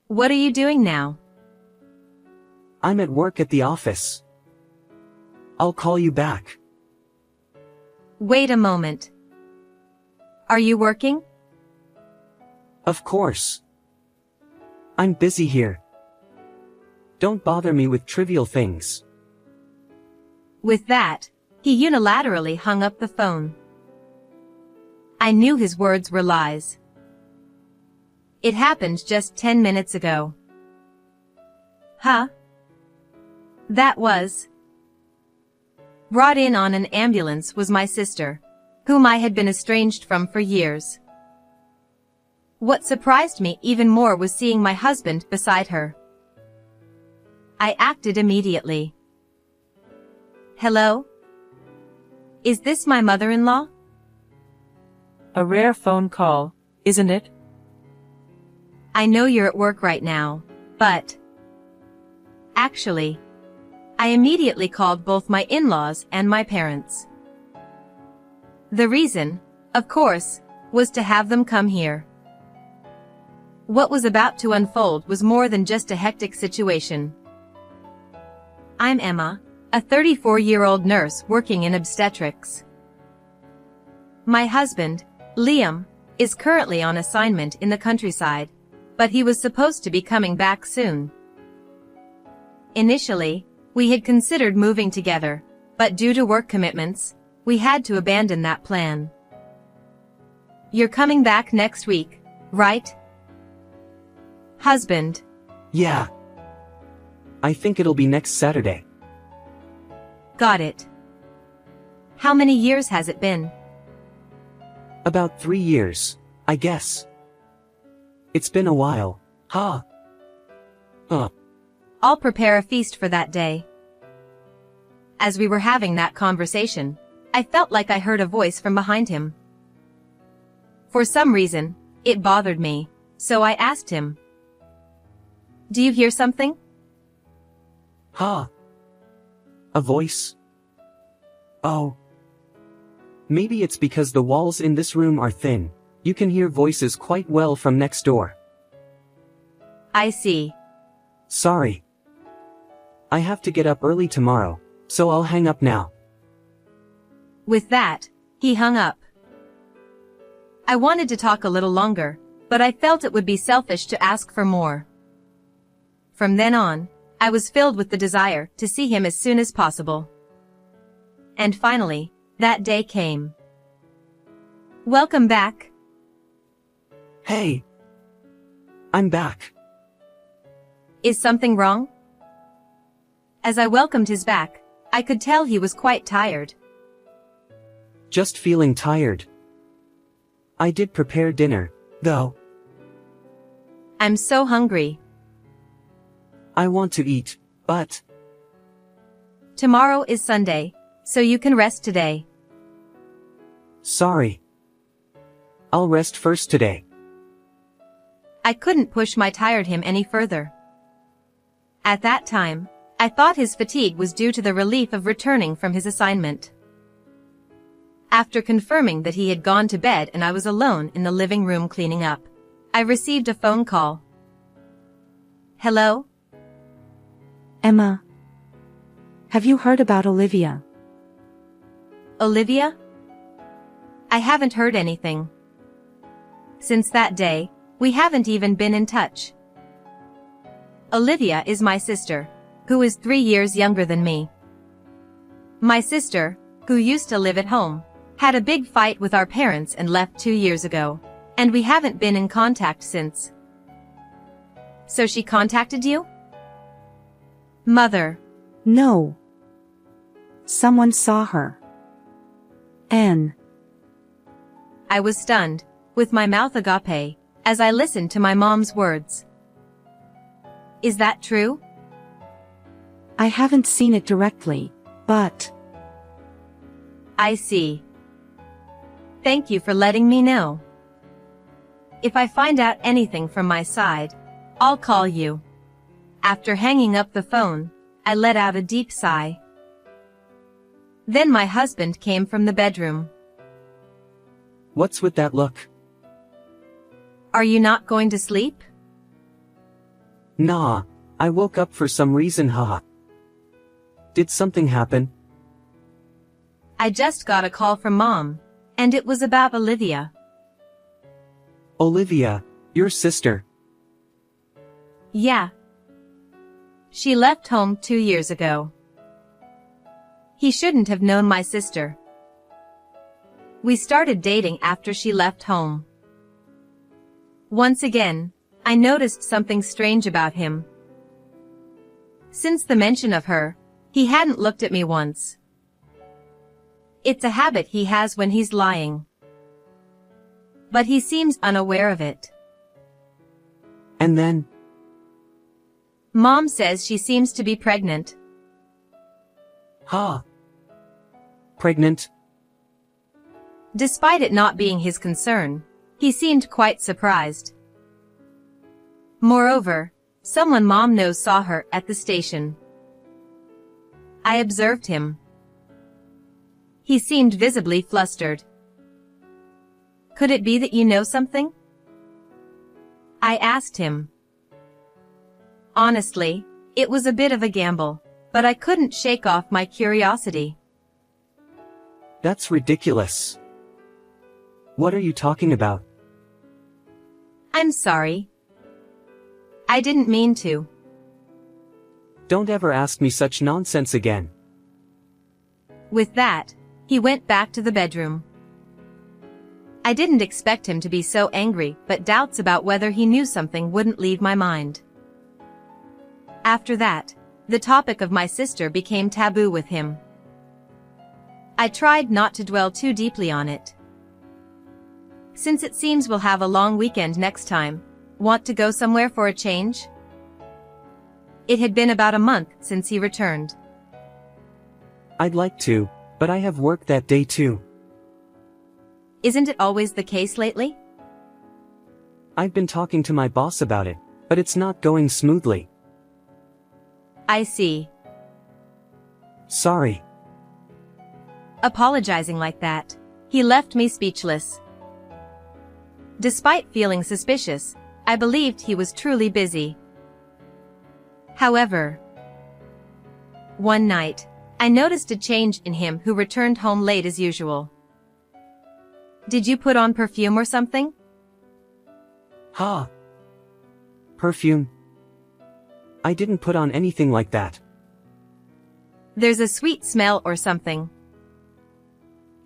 What are you doing now? I'm at work at the office. I'll call you back. Wait a moment. Are you working? Of course. I'm busy here. Don't bother me with trivial things. With that, he unilaterally hung up the phone. I knew his words were lies. It happened just 10 minutes ago. Huh? That was. Brought in on an ambulance was my sister, whom I had been estranged from for years. What surprised me even more was seeing my husband beside her. I acted immediately. Hello? Is this my mother-in-law? A rare phone call, isn't it? I know you're at work right now, but... Actually, I immediately called both my in-laws and my parents. The reason, of course, was to have them come here. What was about to unfold was more than just a hectic situation. I'm Emma, a 34-year-old nurse working in obstetrics. My husband, Liam, is currently on assignment in the countryside, but he was supposed to be coming back soon. Initially, we had considered moving together, but due to work commitments, we had to abandon that plan. You're coming back next week, right? Husband. Yeah. I think it'll be next Saturday. Got it. How many years has it been? About 3 years, I guess. It's been a while, huh? I'll prepare a feast for that day. As we were having that conversation, I felt like I heard a voice from behind him. For some reason, it bothered me, so I asked him. Do you hear something? Huh? A voice? Oh. Maybe it's because the walls in this room are thin. You can hear voices quite well from next door. I see. Sorry. I have to get up early tomorrow, so I'll hang up now. With that, he hung up. I wanted to talk a little longer, but I felt it would be selfish to ask for more. From then on, I was filled with the desire to see him as soon as possible. And finally, that day came. Welcome back. Hey. I'm back. Is something wrong? As I welcomed his back, I could tell he was quite tired. Just feeling tired. I did prepare dinner, though. I'm so hungry. I want to eat, but... Tomorrow is Sunday, so you can rest today. Sorry. I'll rest first today. I couldn't push my tired him any further. At that time, I thought his fatigue was due to the relief of returning from his assignment. After confirming that he had gone to bed and I was alone in the living room cleaning up, I received a phone call. Hello? Emma. Have you heard about Olivia? Olivia? I haven't heard anything. Since that day, we haven't even been in touch. Olivia is my sister, who is 3 years younger than me. My sister, who used to live at home, had a big fight with our parents and left 2 years ago, and we haven't been in contact since. So she contacted you? Mother. No. Someone saw her. Anne. I was stunned, with my mouth agape, as I listened to my mom's words. Is that true? I haven't seen it directly, but... I see. Thank you for letting me know. If I find out anything from my side, I'll call you. After hanging up the phone, I let out a deep sigh. Then my husband came from the bedroom. What's with that look? Are you not going to sleep? Nah, I woke up for some reason, haha. Did something happen? I just got a call from Mom. And it was about Olivia. Olivia, your sister. Yeah. She left home 2 years ago. He shouldn't have known my sister. We started dating after she left home. Once again, I noticed something strange about him. Since the mention of her, he hadn't looked at me once. It's a habit he has when he's lying. But he seems unaware of it. And then? Mom says she seems to be pregnant. Ha. Pregnant? Despite it not being his concern, he seemed quite surprised. Moreover, someone Mom knows saw her at the station. I observed him. He seemed visibly flustered. Could it be that you know something? I asked him. Honestly, it was a bit of a gamble, but I couldn't shake off my curiosity. That's ridiculous. What are you talking about? I'm sorry. I didn't mean to. Don't ever ask me such nonsense again. With that, he went back to the bedroom. I didn't expect him to be so angry, but doubts about whether he knew something wouldn't leave my mind. After that, the topic of my sister became taboo with him. I tried not to dwell too deeply on it. Since it seems we'll have a long weekend next time, want to go somewhere for a change? It had been about a month since he returned. I'd like to, but I have work that day too. Isn't it always the case lately? I've been talking to my boss about it, but it's not going smoothly. I see. Sorry. Apologizing like that, he left me speechless. Despite feeling suspicious, I believed he was truly busy. However, one night, I noticed a change in him who returned home late as usual. Did you put on perfume or something? Ha. Perfume? I didn't put on anything like that. There's a sweet smell or something.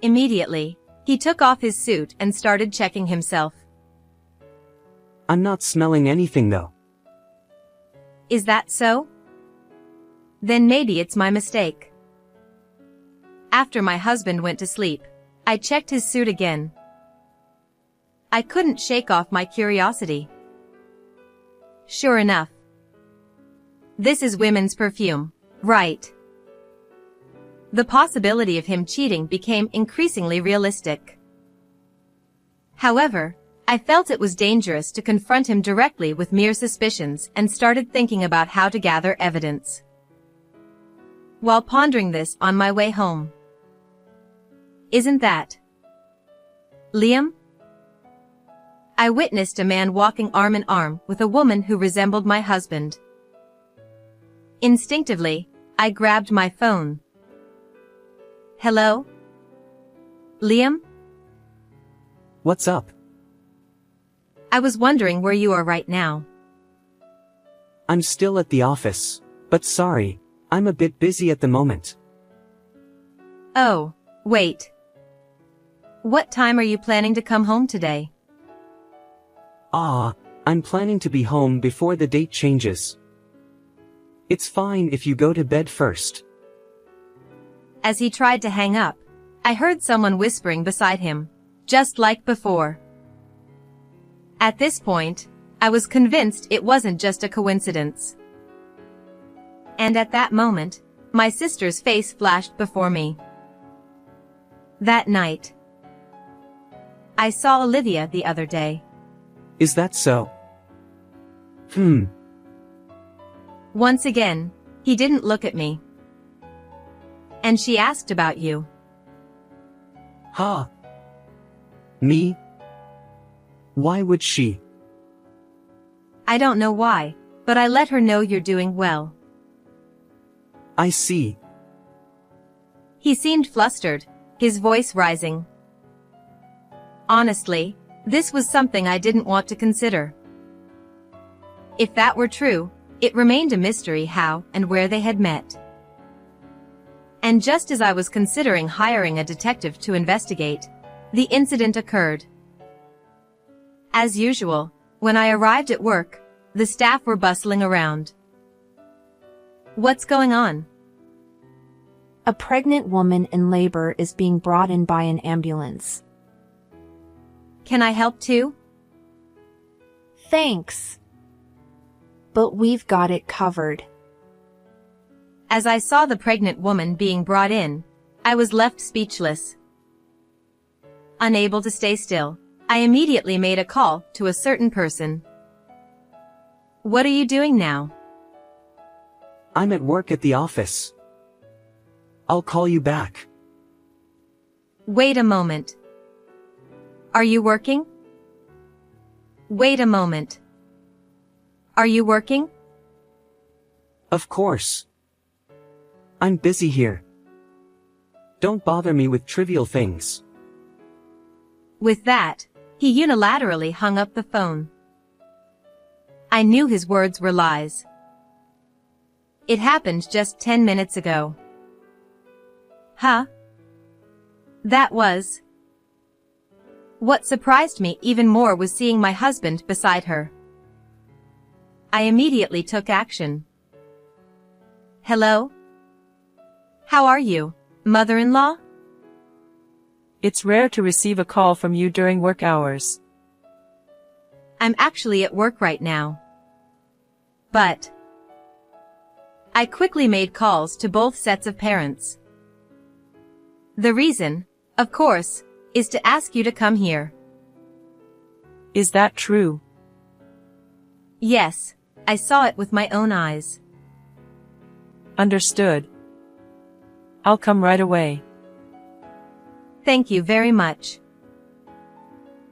Immediately, he took off his suit and started checking himself. I'm not smelling anything though. Is that so? Then maybe it's my mistake. After my husband went to sleep, I checked his suit again. I couldn't shake off my curiosity. Sure enough. This is women's perfume, right? The possibility of him cheating became increasingly realistic. However, I felt it was dangerous to confront him directly with mere suspicions and started thinking about how to gather evidence. While pondering this on my way home. Isn't that Liam? I witnessed a man walking arm in arm with a woman who resembled my husband. Instinctively, I grabbed my phone. Hello? Liam? What's up? I was wondering where you are right now. I'm still at the office, but sorry, I'm a bit busy at the moment. Oh, wait. What time are you planning to come home today? I'm planning to be home before the date changes. It's fine if you go to bed first. As he tried to hang up, I heard someone whispering beside him, just like before. At this point, I was convinced it wasn't just a coincidence. And at that moment, my sister's face flashed before me. That night, I saw Olivia the other day. Is that so? Once again, he didn't look at me. And she asked about you. Ha. Me? Why would she? I don't know why, but I let her know you're doing well. I see. He seemed flustered, his voice rising. Honestly, this was something I didn't want to consider. If that were true, it remained a mystery how and where they had met. And just as I was considering hiring a detective to investigate, the incident occurred. As usual, when I arrived at work, the staff were bustling around. What's going on? A pregnant woman in labor is being brought in by an ambulance. Can I help too? Thanks. But we've got it covered. As I saw the pregnant woman being brought in, I was left speechless. Unable to stay still, I immediately made a call to a certain person. What are you doing now? I'm at work at the office. I'll call you back. Wait a moment. Are you working? Wait a moment. Are you working? Of course. I'm busy here. Don't bother me with trivial things. With that, he unilaterally hung up the phone. I knew his words were lies. It happened just 10 minutes ago. Huh? That was... What surprised me even more was seeing my husband beside her. I immediately took action. Hello? How are you, mother-in-law? It's rare to receive a call from you during work hours. I'm actually at work right now. But... I quickly made calls to both sets of parents. The reason, of course, is to ask you to come here. Is that true? Yes, I saw it with my own eyes. Understood. I'll come right away. Thank you very much.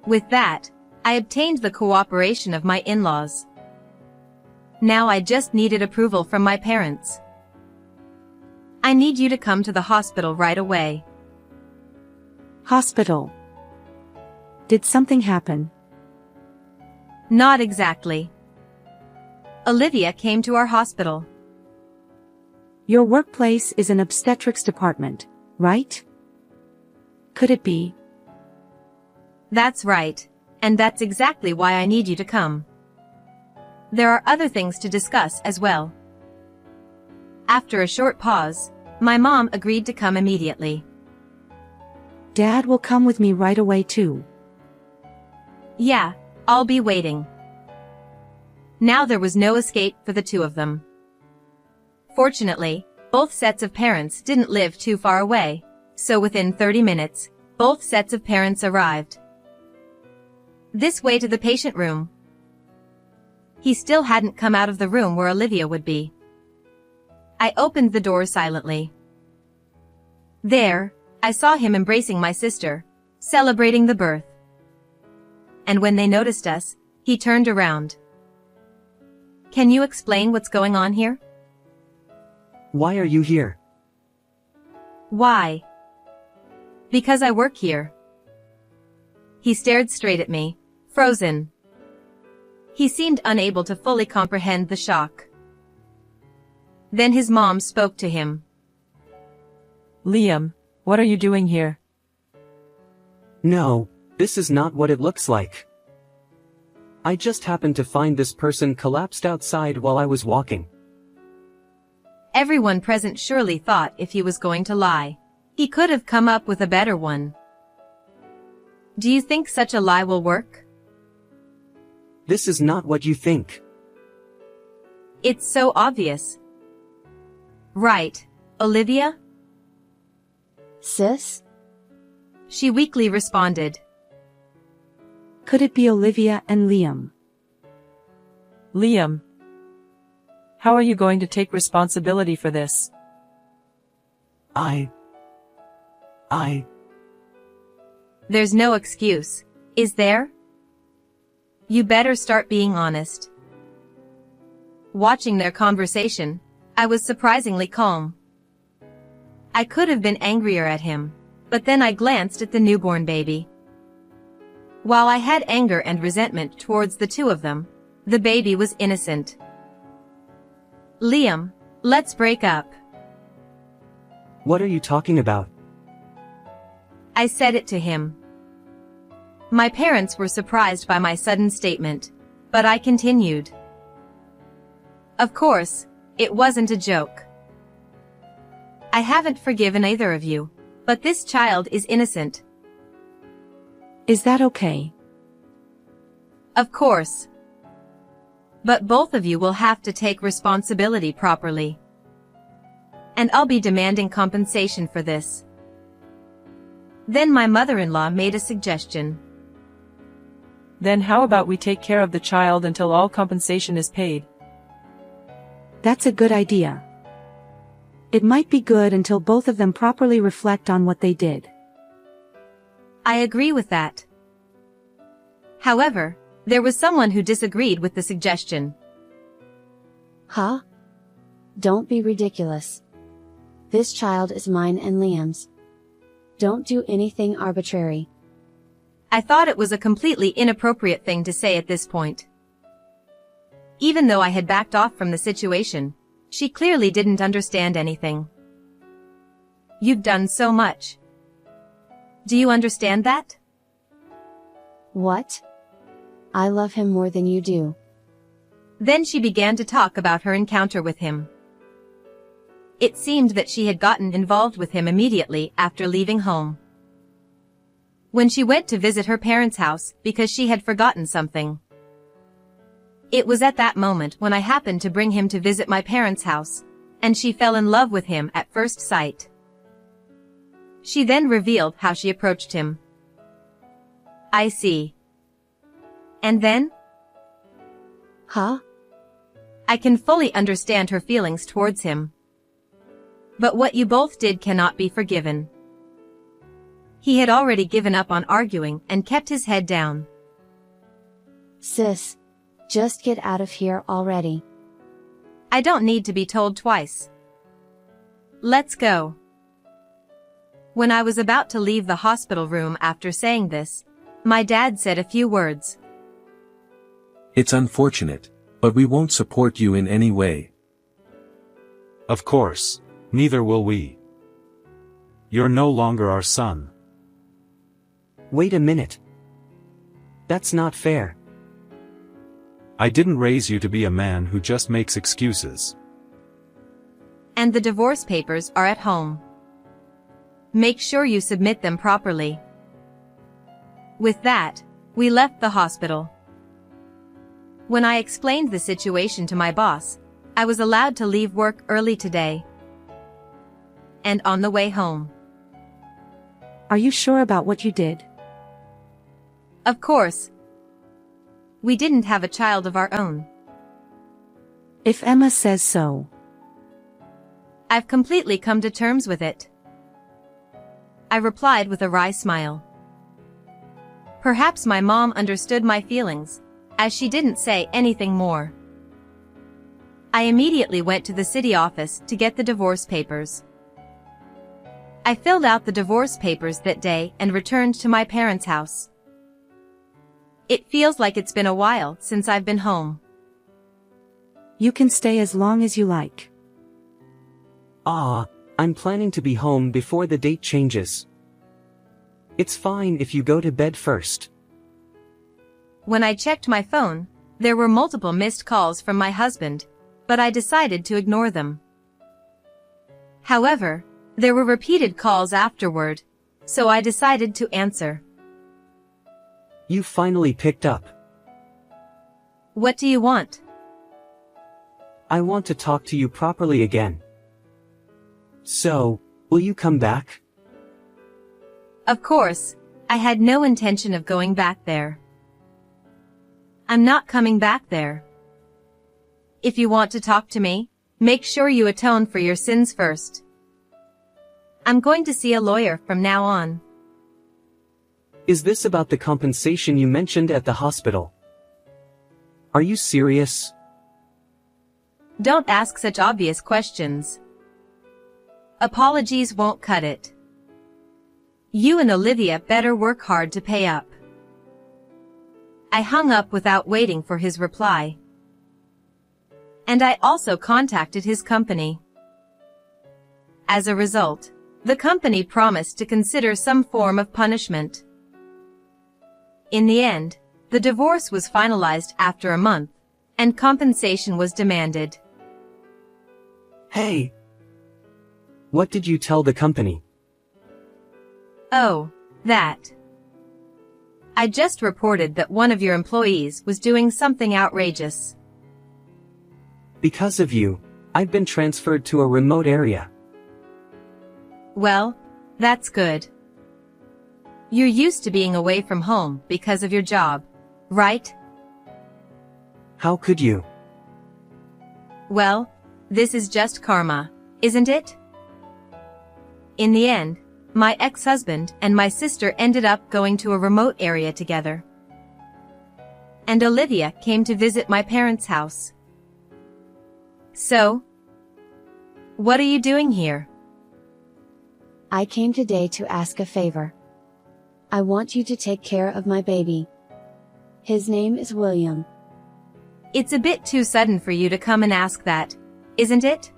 With that, I obtained the cooperation of my in-laws. Now I just needed approval from my parents. I need you to come to the hospital right away. Hospital. Did something happen? Not exactly. Olivia came to our hospital. Your workplace is an obstetrics department, right? Could it be? That's right, and that's exactly why I need you to come. There are other things to discuss as well. After a short pause, my mom agreed to come immediately. Dad will come with me right away too. Yeah, I'll be waiting. Now there was no escape for the two of them. Fortunately, both sets of parents didn't live too far away, so within 30 minutes, both sets of parents arrived. This way to the patient room. He still hadn't come out of the room where Olivia would be. I opened the door silently. There, I saw him embracing my sister, celebrating the birth. And when they noticed us, he turned around. Can you explain what's going on here? Why are you here? Why? Because I work here. He stared straight at me, frozen. He seemed unable to fully comprehend the shock. Then his mom spoke to him. Liam, what are you doing here? No, this is not what it looks like. I just happened to find this person collapsed outside while I was walking. Everyone present surely thought if he was going to lie, he could have come up with a better one. Do you think such a lie will work? This is not what you think. It's so obvious. Right, Olivia? Sis? She weakly responded. Could it be Olivia and Liam? Liam, how are you going to take responsibility for this? I... There's no excuse, is there? You better start being honest. Watching their conversation, I was surprisingly calm. I could have been angrier at him, but then I glanced at the newborn baby. While I had anger and resentment towards the two of them, the baby was innocent. Liam, let's break up. What are you talking about? I said it to him. My parents were surprised by my sudden statement, but I continued. Of course, it wasn't a joke. I haven't forgiven either of you, but this child is innocent. Is that okay? Of course. But both of you will have to take responsibility properly. And I'll be demanding compensation for this. Then my mother-in-law made a suggestion. Then how about we take care of the child until all compensation is paid? That's a good idea. It might be good until both of them properly reflect on what they did. I agree with that. However, there was someone who disagreed with the suggestion. Huh? Don't be ridiculous. This child is mine and Liam's. Don't do anything arbitrary. I thought it was a completely inappropriate thing to say at this point. Even though I had backed off from the situation, she clearly didn't understand anything. You've done so much. Do you understand that? What? I love him more than you do. Then she began to talk about her encounter with him. It seemed that she had gotten involved with him immediately after leaving home. When she went to visit her parents' house because she had forgotten something. It was at that moment when I happened to bring him to visit my parents' house, and she fell in love with him at first sight. She then revealed how she approached him. I see. And then? Huh? I can fully understand her feelings towards him. But what you both did cannot be forgiven. He had already given up on arguing and kept his head down. Sis, just get out of here already. I don't need to be told twice. Let's go. When I was about to leave the hospital room after saying this, my dad said a few words. It's unfortunate, but we won't support you in any way. Of course, neither will we. You're no longer our son. Wait a minute. That's not fair. I didn't raise you to be a man who just makes excuses. And the divorce papers are at home. Make sure you submit them properly. With that, we left the hospital. When I explained the situation to my boss, I was allowed to leave work early today. And on the way home. Are you sure about what you did? Of course. We didn't have a child of our own. If Emma says so. I've completely come to terms with it. I replied with a wry smile. Perhaps my mom understood my feelings, as she didn't say anything more. I immediately went to the city office to get the divorce papers. I filled out the divorce papers that day and returned to my parents' house. It feels like it's been a while since I've been home. You can stay as long as you like. I'm planning to be home before the date changes. It's fine if you go to bed first. When I checked my phone, there were multiple missed calls from my husband, but I decided to ignore them. However, there were repeated calls afterward, so I decided to answer. You finally picked up. What do you want? I want to talk to you properly again. So, will you come back? Of course, I had no intention of going back there. I'm not coming back there. If you want to talk to me, make sure you atone for your sins first. I'm going to see a lawyer from now on. Is this about the compensation you mentioned at the hospital? Are you serious? Don't ask such obvious questions. Apologies won't cut it. You and Olivia better work hard to pay up. I hung up without waiting for his reply. And I also contacted his company. As a result, the company promised to consider some form of punishment. In the end, the divorce was finalized after a month, and compensation was demanded. Hey! What did you tell the company? Oh, that. I just reported that one of your employees was doing something outrageous. Because of you, I've been transferred to a remote area. Well, that's good. You're used to being away from home because of your job, right? How could you? Well, this is just karma, isn't it? In the end, my ex-husband and my sister ended up going to a remote area together. And Olivia came to visit my parents' house. So, what are you doing here? I came today to ask a favor. I want you to take care of my baby. His name is William. It's a bit too sudden for you to come and ask that, isn't it?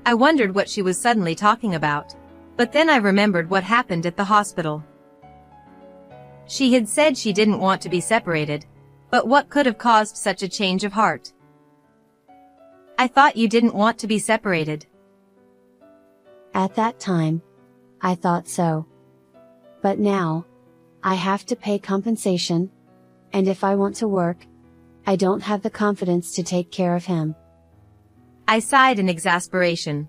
I wondered what she was suddenly talking about, but then I remembered what happened at the hospital. She had said she didn't want to be separated, but what could have caused such a change of heart? I thought you didn't want to be separated. At that time, I thought so. But now, I have to pay compensation, and if I want to work, I don't have the confidence to take care of him. I sighed in exasperation.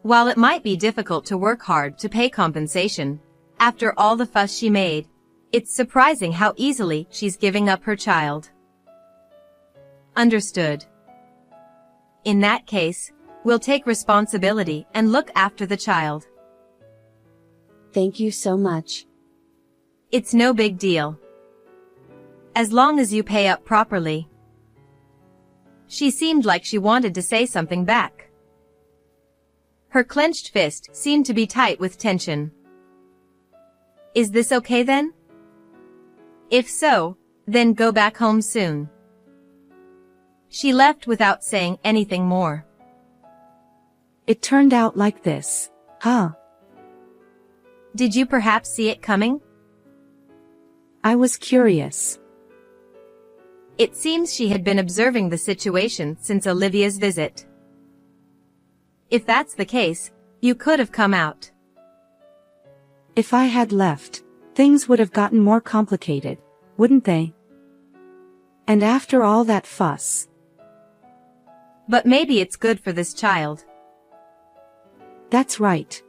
While it might be difficult to work hard to pay compensation, after all the fuss she made, it's surprising how easily she's giving up her child. Understood. In that case, we'll take responsibility and look after the child. Thank you so much. It's no big deal. As long as you pay up properly. She seemed like she wanted to say something back. Her clenched fist seemed to be tight with tension. Is this okay then? If so, then go back home soon. She left without saying anything more. It turned out like this, huh? Did you perhaps see it coming? I was curious. It seems she had been observing the situation since Olivia's visit. If that's the case, you could have come out. If I had left, things would have gotten more complicated, wouldn't they? And after all that fuss. But maybe it's good for this child. That's right.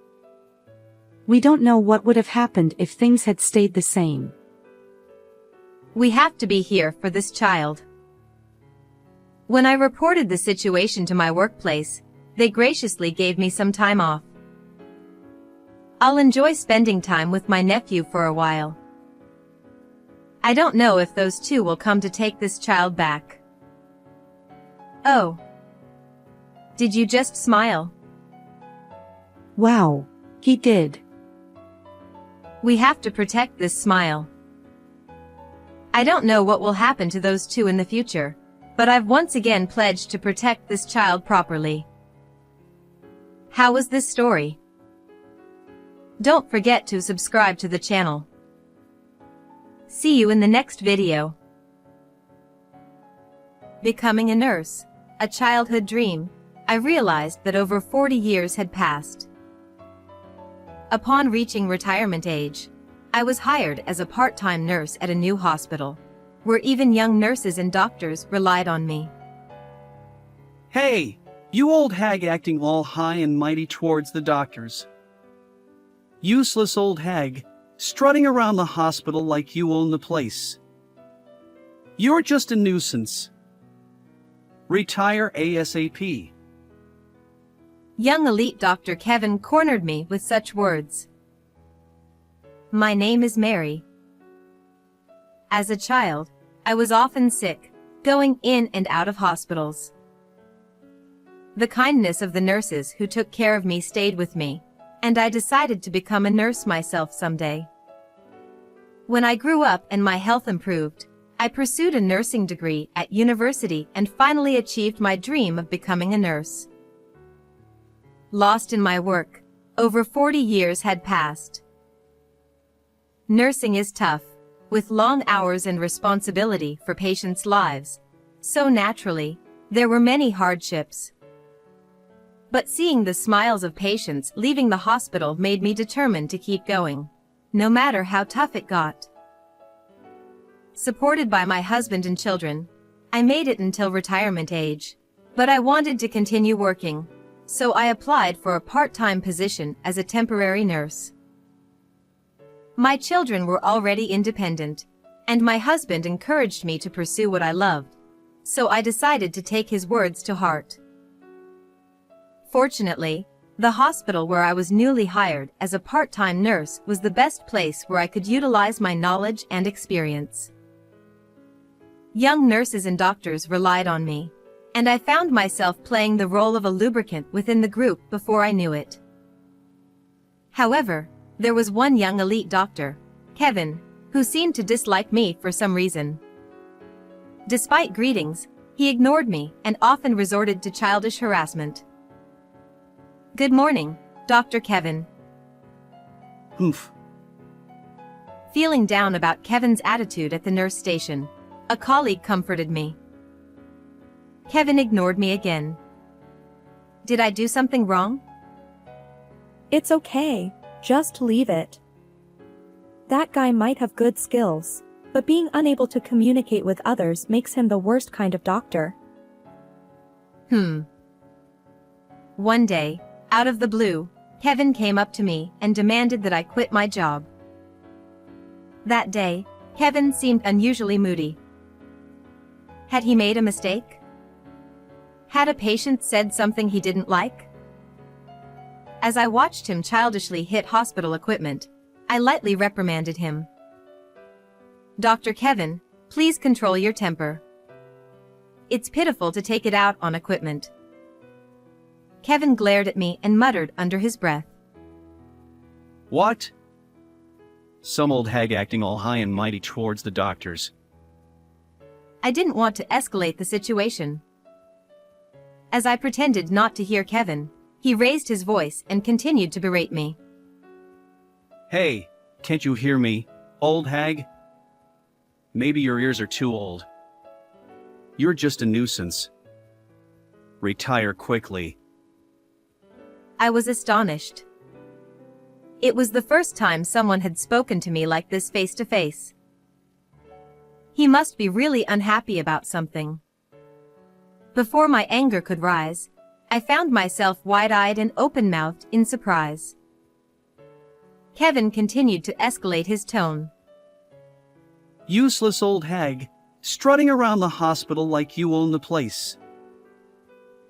We don't know what would have happened if things had stayed the same. We have to be here for this child. When I reported the situation to my workplace, they graciously gave me some time off. I'll enjoy spending time with my nephew for a while. I don't know if those two will come to take this child back. Oh. Did you just smile? Wow, he did. We have to protect this smile. I don't know what will happen to those two in the future, but I've once again pledged to protect this child properly. How was this story? Don't forget to subscribe to the channel. See you in the next video. Becoming a nurse, a childhood dream, I realized that over 40 years had passed. Upon reaching retirement age, I was hired as a part-time nurse at a new hospital, where even young nurses and doctors relied on me. Hey, you old hag acting all high and mighty towards the doctors. Useless old hag, strutting around the hospital like you own the place. You're just a nuisance. Retire ASAP. Young elite Dr. Kevin cornered me with such words. My name is Mary. As a child, I was often sick, going in and out of hospitals. The kindness of the nurses who took care of me stayed with me, and I decided to become a nurse myself someday. When I grew up and my health improved, I pursued a nursing degree at university and finally achieved my dream of becoming a nurse. Lost in my work, over 40 years had passed. Nursing is tough, with long hours and responsibility for patients' lives, so naturally, there were many hardships. But seeing the smiles of patients leaving the hospital made me determined to keep going, no matter how tough it got. Supported by my husband and children, I made it until retirement age, but I wanted to continue working, so I applied for a part-time position as a temporary nurse. My children were already independent, and my husband encouraged me to pursue what I loved, so I decided to take his words to heart. Fortunately, the hospital where I was newly hired as a part-time nurse was the best place where I could utilize my knowledge and experience. Young nurses and doctors relied on me, and I found myself playing the role of a lubricant within the group before I knew it. However, there was one young elite doctor, Kevin, who seemed to dislike me for some reason. Despite greetings, he ignored me and often resorted to childish harassment. "Good morning, Dr. Kevin." Oof. Feeling down about Kevin's attitude at the nurse station, a colleague comforted me. Kevin ignored me again. Did I do something wrong? It's okay, just leave it. That guy might have good skills, but being unable to communicate with others makes him the worst kind of doctor. One day, out of the blue, Kevin came up to me and demanded that I quit my job. That day, Kevin seemed unusually moody. Had he made a mistake? Had a patient said something he didn't like? As I watched him childishly hit hospital equipment, I lightly reprimanded him. "Dr. Kevin, please control your temper. It's pitiful to take it out on equipment." Kevin glared at me and muttered under his breath. What? Some old hag acting all high and mighty towards the doctors. I didn't want to escalate the situation. As I pretended not to hear Kevin, he raised his voice and continued to berate me. "Hey, can't you hear me, old hag? Maybe your ears are too old. You're just a nuisance. Retire quickly." I was astonished. It was the first time someone had spoken to me like this face to face. He must be really unhappy about something. Before my anger could rise, I found myself wide-eyed and open-mouthed in surprise. Kevin continued to escalate his tone. "Useless old hag, strutting around the hospital like you own the place.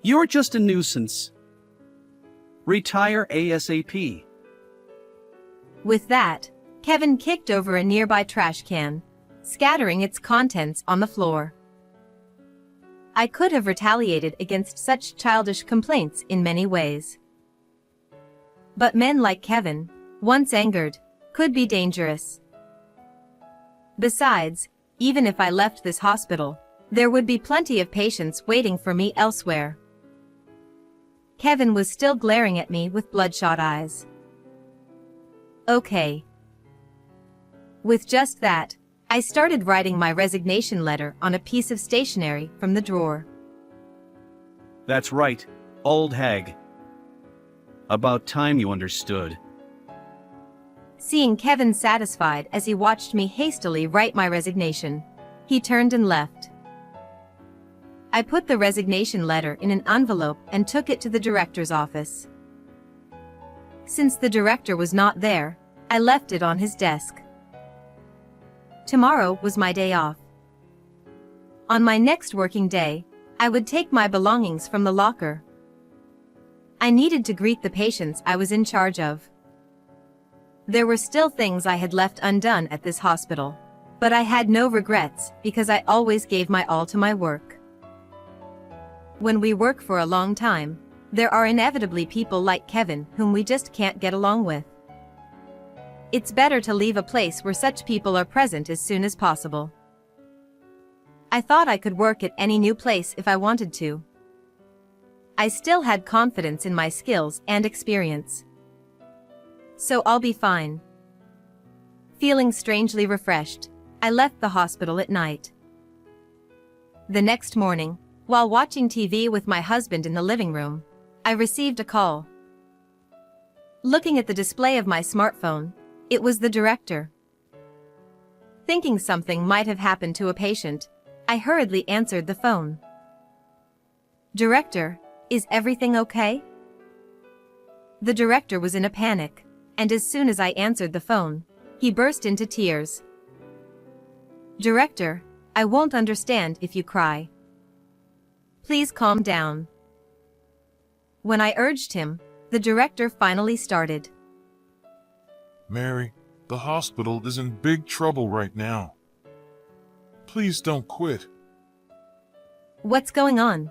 You're just a nuisance. Retire ASAP." With that, Kevin kicked over a nearby trash can, scattering its contents on the floor. I could have retaliated against such childish complaints in many ways. But men like Kevin, once angered, could be dangerous. Besides, even if I left this hospital, there would be plenty of patients waiting for me elsewhere. Kevin was still glaring at me with bloodshot eyes. Okay. With just that, I started writing my resignation letter on a piece of stationery from the drawer. "That's right, old hag. About time you understood." Seeing Kevin satisfied as he watched me hastily write my resignation, he turned and left. I put the resignation letter in an envelope and took it to the director's office. Since the director was not there, I left it on his desk. Tomorrow was my day off. On my next working day, I would take my belongings from the locker. I needed to greet the patients I was in charge of. There were still things I had left undone at this hospital, But I had no regrets because I always gave my all to my work. When we work for a long time, there are inevitably people like Kevin whom we just can't get along with. It's better to leave a place where such people are present as soon as possible. I thought I could work at any new place if I wanted to. I still had confidence in my skills and experience. So I'll be fine. Feeling strangely refreshed, I left the hospital at night. The next morning, while watching TV with my husband in the living room, I received a call. Looking at the display of my smartphone, it was the director. Thinking something might have happened to a patient, I hurriedly answered the phone. "Director, is everything okay?" The director was in a panic, and as soon as I answered the phone, he burst into tears. "Director, I won't understand if you cry. Please calm down." When I urged him, the director finally started. "Mary, the hospital is in big trouble right now. Please don't quit." "What's going on?"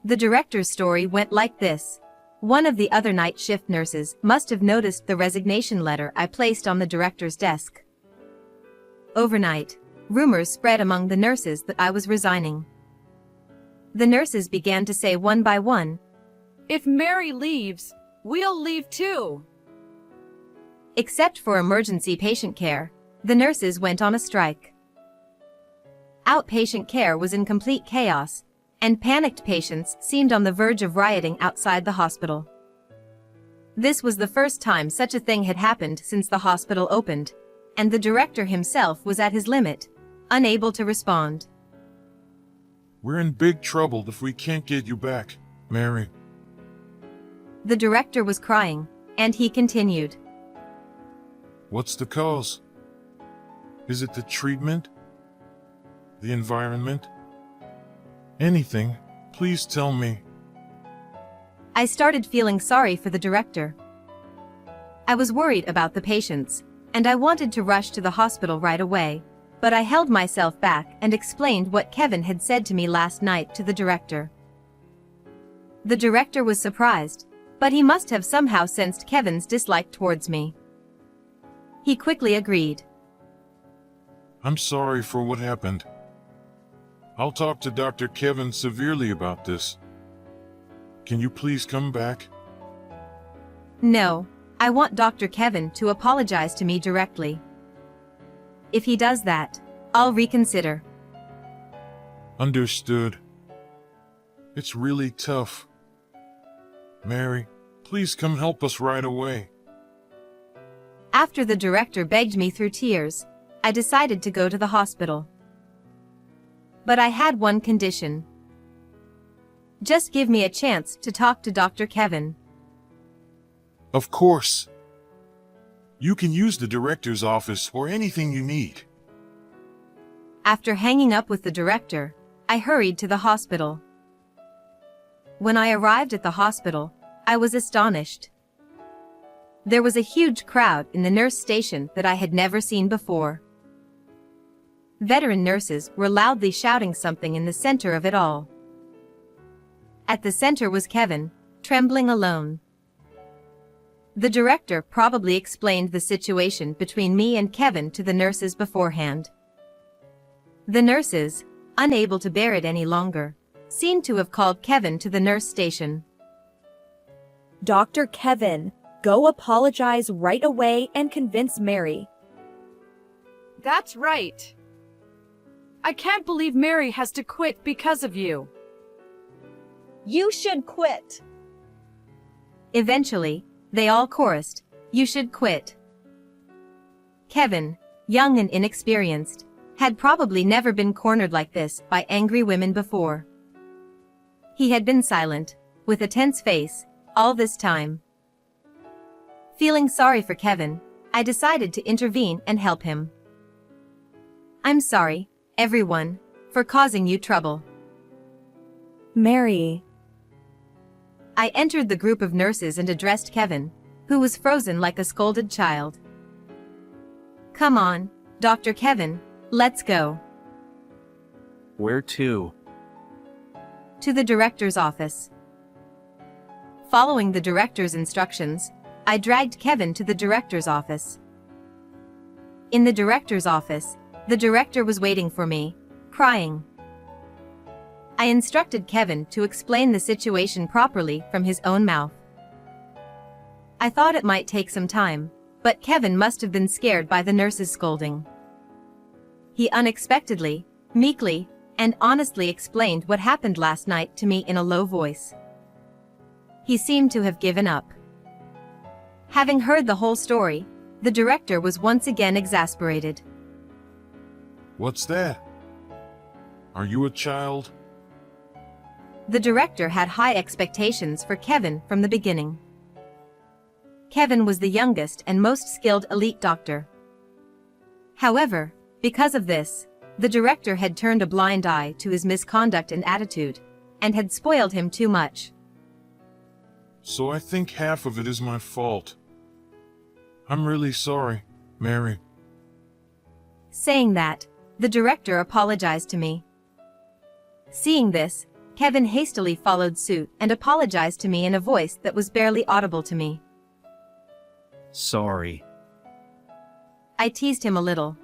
The director's story went like this. One of the other night shift nurses must have noticed the resignation letter I placed on the director's desk. Overnight, rumors spread among the nurses that I was resigning. The nurses began to say one by one, "If Mary leaves, we'll leave too." Except for emergency patient care, the nurses went on a strike. Outpatient care was in complete chaos, and panicked patients seemed on the verge of rioting outside the hospital. This was the first time such a thing had happened since the hospital opened, and the director himself was at his limit, unable to respond. "We're in big trouble if we can't get you back, Mary." The director was crying, and he continued. "What's the cause? Is it the treatment? The environment? Anything, please tell me." I started feeling sorry for the director. I was worried about the patients, and I wanted to rush to the hospital right away, but I held myself back and explained what Kevin had said to me last night to the director. The director was surprised, but he must have somehow sensed Kevin's dislike towards me. He quickly agreed. "I'm sorry for what happened. I'll talk to Dr. Kevin severely about this. Can you please come back?" "No, I want Dr. Kevin to apologize to me directly. If he does that, I'll reconsider." "Understood. It's really tough. Mary, please come help us right away." After the director begged me through tears, I decided to go to the hospital. But I had one condition. Just give me a chance to talk to Dr. Kevin. "Of course. You can use the director's office or anything you need." After hanging up with the director, I hurried to the hospital. When I arrived at the hospital, I was astonished. There was a huge crowd in the nurse station that I had never seen before. Veteran nurses were loudly shouting something in the center of it all. At the center was Kevin, trembling alone. The director probably explained the situation between me and Kevin to the nurses beforehand. The nurses, unable to bear it any longer, seemed to have called Kevin to the nurse station. "Dr. Kevin, go apologize right away and convince Mary." "That's right. I can't believe Mary has to quit because of you." "You should quit." Eventually, they all chorused, "You should quit." Kevin, young and inexperienced, had probably never been cornered like this by angry women before. He had been silent, with a tense face, all this time. Feeling sorry for Kevin, I decided to intervene and help him. "I'm sorry, everyone, for causing you trouble." "Mary." I entered the group of nurses and addressed Kevin, who was frozen like a scolded child. "Come on, Dr. Kevin, let's go. Where to? To the director's office. Following the director's instructions, I dragged Kevin to the director's office. In the director's office, the director was waiting for me, crying. I instructed Kevin to explain the situation properly from his own mouth. I thought it might take some time, but Kevin must have been scared by the nurse's scolding. He unexpectedly, meekly, and honestly explained what happened last night to me in a low voice. He seemed to have given up. Having heard the whole story, the director was once again exasperated. What's that? Are you a child? The director had high expectations for Kevin from the beginning. Kevin was the youngest and most skilled elite doctor. However, because of this, the director had turned a blind eye to his misconduct and attitude, and had spoiled him too much. So I think half of it is my fault. I'm really sorry, Mary. Saying that, the director apologized to me. Seeing this, Kevin hastily followed suit and apologized to me in a voice that was barely audible to me. Sorry. I teased him a little.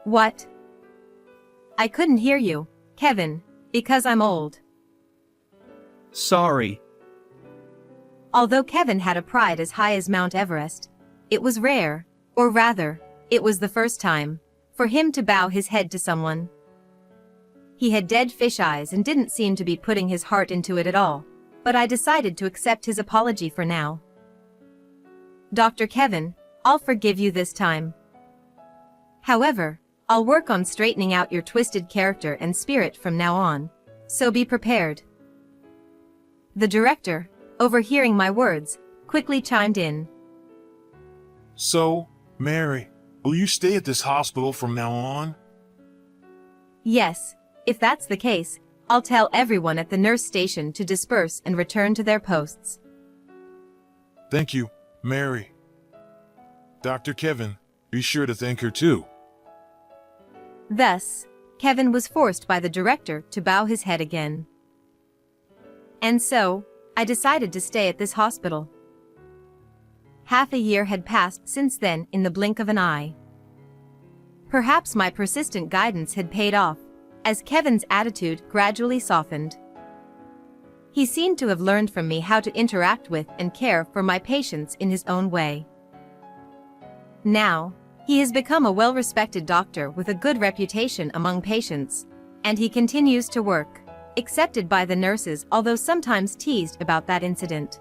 What? I couldn't hear you, Kevin, because I'm old. Sorry. Although Kevin had a pride as high as Mount Everest, it was rare, or rather, it was the first time, for him to bow his head to someone. He had dead fish eyes and didn't seem to be putting his heart into it at all, but I decided to accept his apology for now. Dr. Kevin, I'll forgive you this time. However, I'll work on straightening out your twisted character and spirit from now on, so be prepared. The director, overhearing my words, quickly chimed in. So, Mary, will you stay at this hospital from now on? Yes, if that's the case, I'll tell everyone at the nurse station to disperse and return to their posts. Thank you, Mary. Dr. Kevin, be sure to thank her too. Thus, Kevin was forced by the director to bow his head again. And so, I decided to stay at this hospital. Half a year had passed since then in the blink of an eye. Perhaps my persistent guidance had paid off, as Kevin's attitude gradually softened. He seemed to have learned from me how to interact with and care for my patients in his own way. Now, he has become a well-respected doctor with a good reputation among patients, and he continues to work, accepted by the nurses, although sometimes teased about that incident.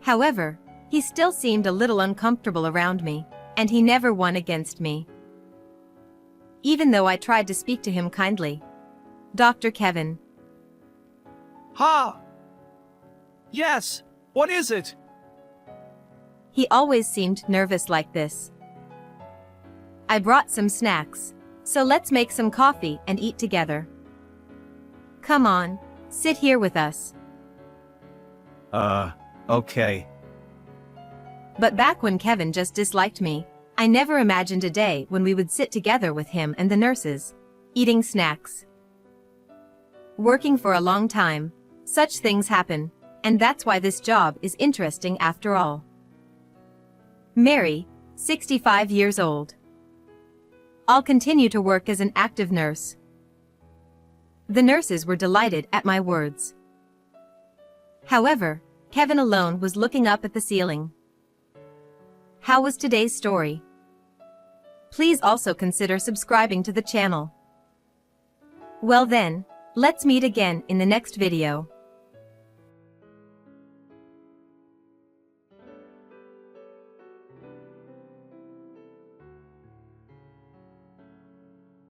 However, he still seemed a little uncomfortable around me, and he never won against me. Even though I tried to speak to him kindly. Dr. Kevin. Ha! Yes, what is it? He always seemed nervous like this. I brought some snacks, so let's make some coffee and eat together. Come on, sit here with us. Okay. But back when Kevin just disliked me, I never imagined a day when we would sit together with him and the nurses, eating snacks. Working for a long time, such things happen, and that's why this job is interesting after all. Mary, 65 years old. I'll continue to work as an active nurse. The nurses were delighted at my words. However, Kevin alone was looking up at the ceiling. How was today's story? Please also consider subscribing to the channel. Well then, let's meet again in the next video.